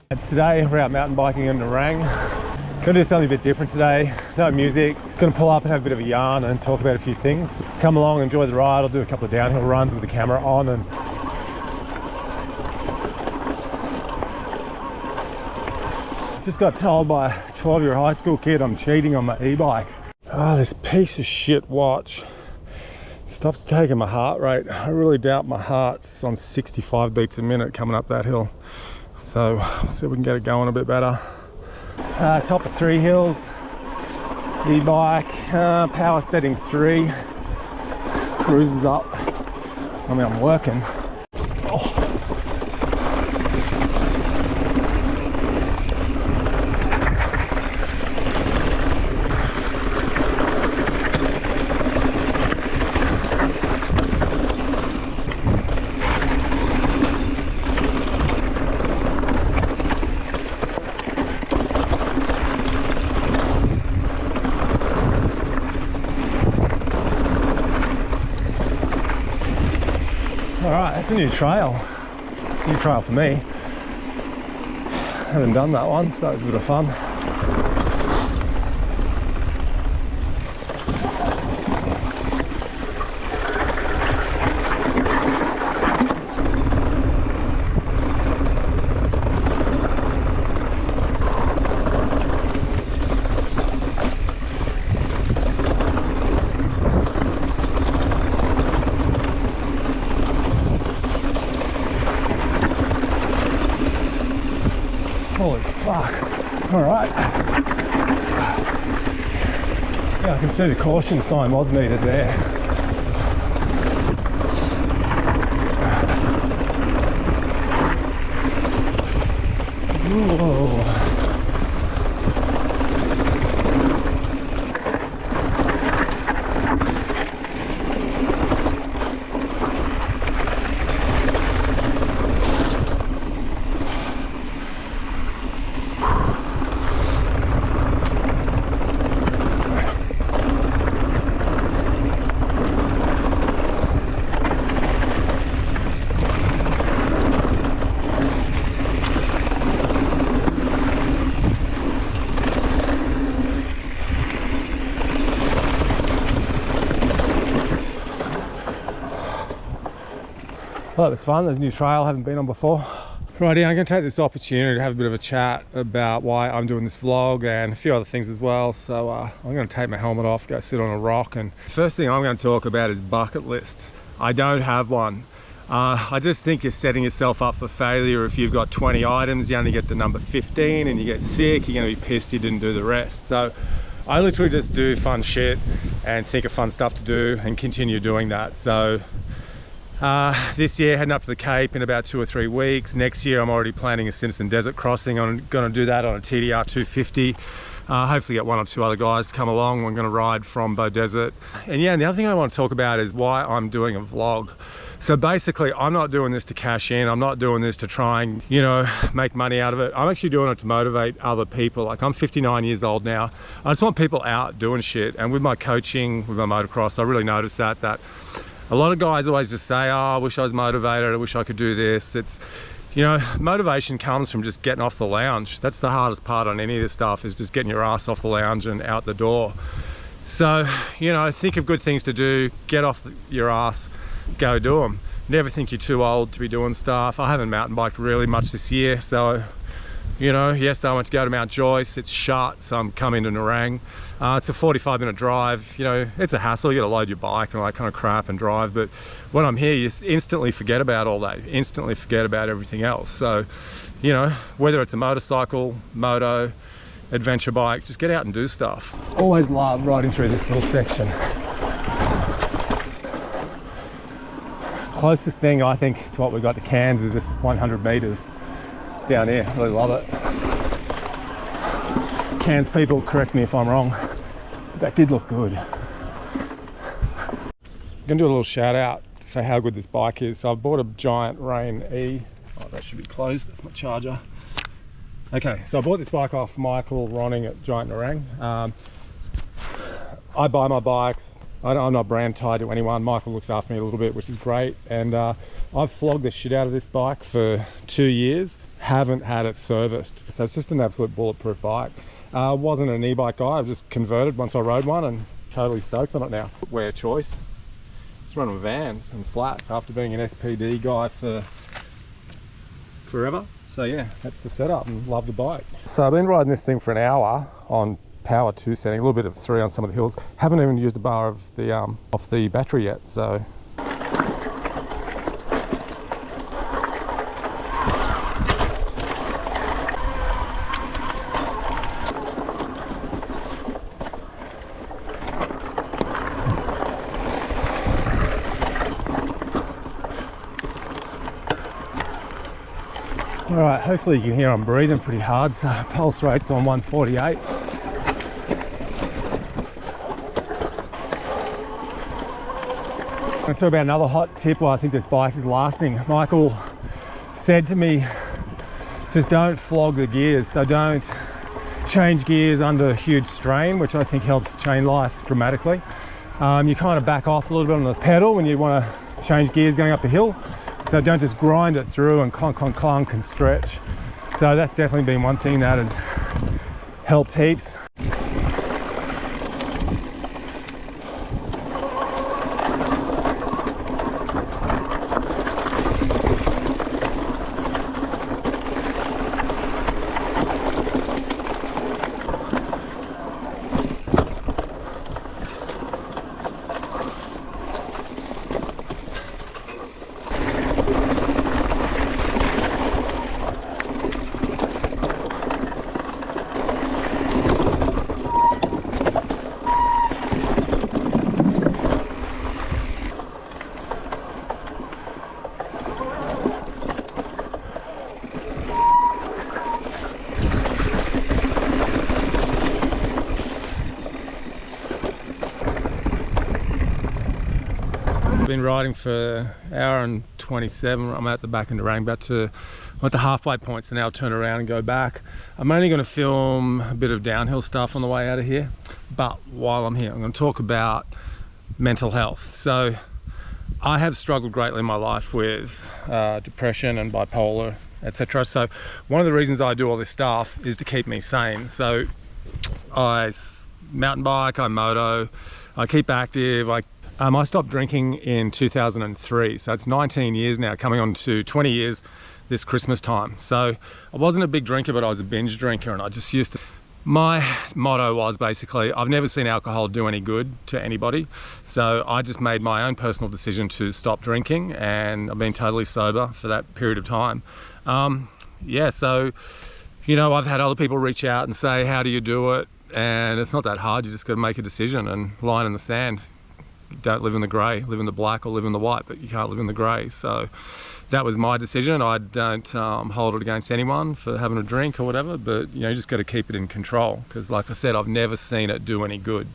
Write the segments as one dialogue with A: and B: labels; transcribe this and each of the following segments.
A: Today we're out mountain biking in Nerang. Gonna do something a bit different today. No music. Gonna pull up and have a bit of a yarn and talk about a few things. Come along, enjoy the ride. I'll do a couple of downhill runs with the camera on and just got told by a 12-year-old high school kid I'm cheating on my e-bike. Oh, this piece of shit watch stops taking my heart rate. I really doubt my heart's on 65 beats a minute coming up that hill. So we'll see if we can get it going a bit better. Top of 3 hills, e-bike, power setting 3, cruises up. I mean, I'm working. Oh. Alright, that's a new trail for me. Haven't done that one, so that was a bit of fun. Holy fuck. Alright. Yeah, I can see the caution sign was needed there. Whoa. Well, that was fun. There's a new trail I haven't been on before. Righty, I'm going to take this opportunity to have a bit of a chat about why I'm doing this vlog and a few other things as well. So I'm going to take my helmet off, go sit on a rock, and first thing I'm going to talk about is bucket lists. I don't have one. I just think you're setting yourself up for failure. If you've got 20 items, you only get to number 15 and you get sick, you're going to be pissed you didn't do the rest. So I literally just do fun shit and think of fun stuff to do and continue doing that. So this year heading up to the Cape in about 2 or 3 weeks. Next year I'm already planning a Simpson Desert crossing. I'm going to do that on a TDR 250. Hopefully get 1 or 2 other guys to come along. We're going to ride from Beaudesert. And yeah, and the other thing I want to talk about is why I'm doing a vlog. So basically, I'm not doing this to cash in. I'm not doing this to try and, you know, make money out of it. I'm actually doing it to motivate other people. Like, I'm 59 years old now. I just want people out doing shit. And with my coaching, with my motocross, I really noticed that a lot of guys always just say, oh, I wish I was motivated. I wish I could do this. It's, you know, motivation comes from just getting off the lounge. That's the hardest part on any of this stuff, is just getting your ass off the lounge and out the door. So, you know, think of good things to do, get off your ass, go do them. Never think you're too old to be doing stuff. I haven't mountain biked really much this year, so, you know, yesterday I went to go to Mount Joyce. It's shut, so I'm coming to Nerang. It's a 45-minute drive. You know, it's a hassle. You gotta load your bike and all that kind of crap and drive, but when I'm here, you instantly forget about all that. You instantly forget about everything else. So, you know, whether it's a motorcycle, moto, adventure bike, just get out and do stuff. Always love riding through this little section. Closest thing I think to what we got to Cairns is this 100 meters down here. Really love it. Cairns people, correct me if I'm wrong. That did look good. I'm gonna do a little shout out for how good this bike is. So I've bought a Giant Rain E. Oh, that should be closed. That's my charger. Okay, so I bought this bike off Michael Ronning at Giant Nerang. I buy my bikes I'm not brand tied to anyone. Michael looks after me a little bit, which is great. And I've flogged the shit out of this bike for 2 years. Haven't had it serviced. So it's just an absolute bulletproof bike. Wasn't an e-bike guy. I've just converted once I rode one and totally stoked on it now. Wear choice. Just running Vans and flats after being an SPD guy for forever. So yeah, that's the setup and love the bike. So I've been riding this thing for an hour on power 2 setting, a little bit of 3 on some of the hills. Haven't even used a bar of the off the battery yet, so. All right, hopefully you can hear I'm breathing pretty hard, so pulse rate's on 148. I'll talk about another hot tip why I think this bike is lasting. Michael said to me, just don't flog the gears. So don't change gears under huge strain, which I think helps chain life dramatically. You kind of back off a little bit on the pedal when you want to change gears going up a hill. So don't just grind it through and clunk, clunk, clunk and stretch. So that's definitely been one thing that has helped heaps. Been riding for an hour and 27. I'm at the back end of Rang, I'm at the halfway point, so now I'll turn around and go back. I'm only going to film a bit of downhill stuff on the way out of here, but while I'm here I'm going to talk about mental health. So I have struggled greatly in my life with depression and bipolar, etc. So one of the reasons I do all this stuff is to keep me sane. So I mountain bike, I moto, I keep active, I stopped drinking in 2003, so it's 19 years now, coming on to 20 years this Christmas time. So I wasn't a big drinker, but I was a binge drinker, and I just used to... My motto was basically, I've never seen alcohol do any good to anybody, so I just made my own personal decision to stop drinking, and I've been totally sober for that period of time. Yeah, so, you know, I've had other people reach out and say, how do you do it? And it's not that hard, you just got to make a decision and line in the sand. Don't live in the grey, live in the black or live in the white, but you can't live in the grey. So that was my decision. I don't hold it against anyone for having a drink or whatever, but you know, you just got to keep it in control, because like I said, I've never seen it do any good.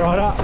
A: right up.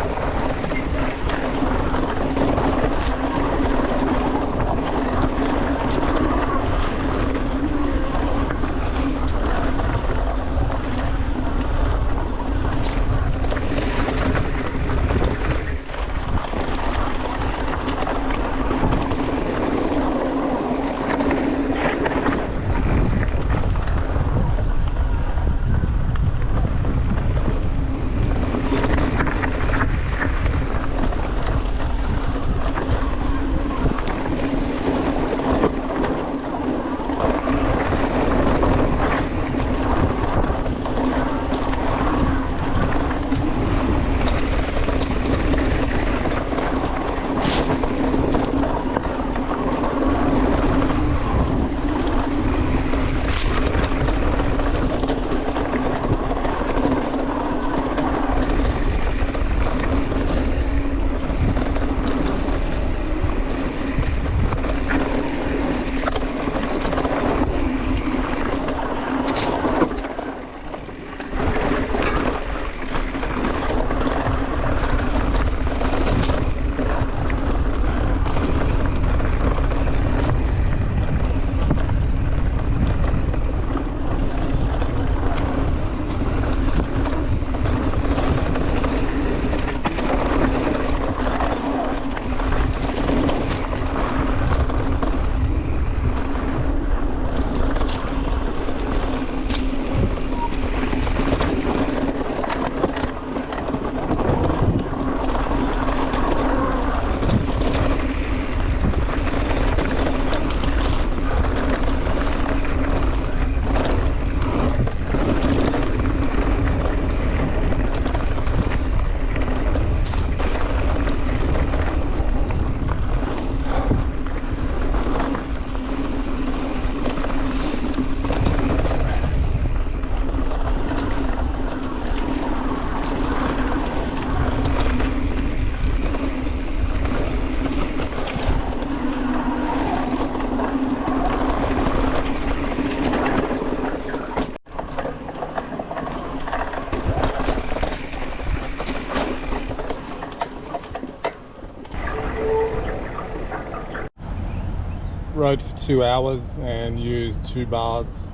A: Rode for 2 hours and used 2 bars.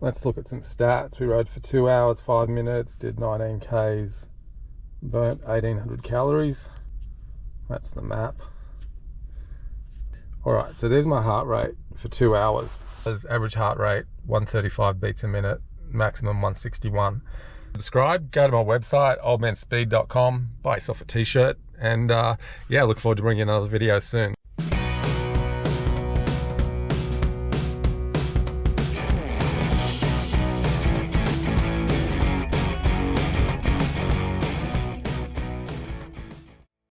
A: Let's look at some stats. We rode for 2 hours, 5 minutes, did 19 Ks, burnt 1800 calories. That's the map. All right, so there's my heart rate for 2 hours. Average heart rate, 135 beats a minute, maximum 161. Subscribe, go to my website, oldmanspeed.com, buy yourself a t-shirt, and yeah, look forward to bringing you another video soon.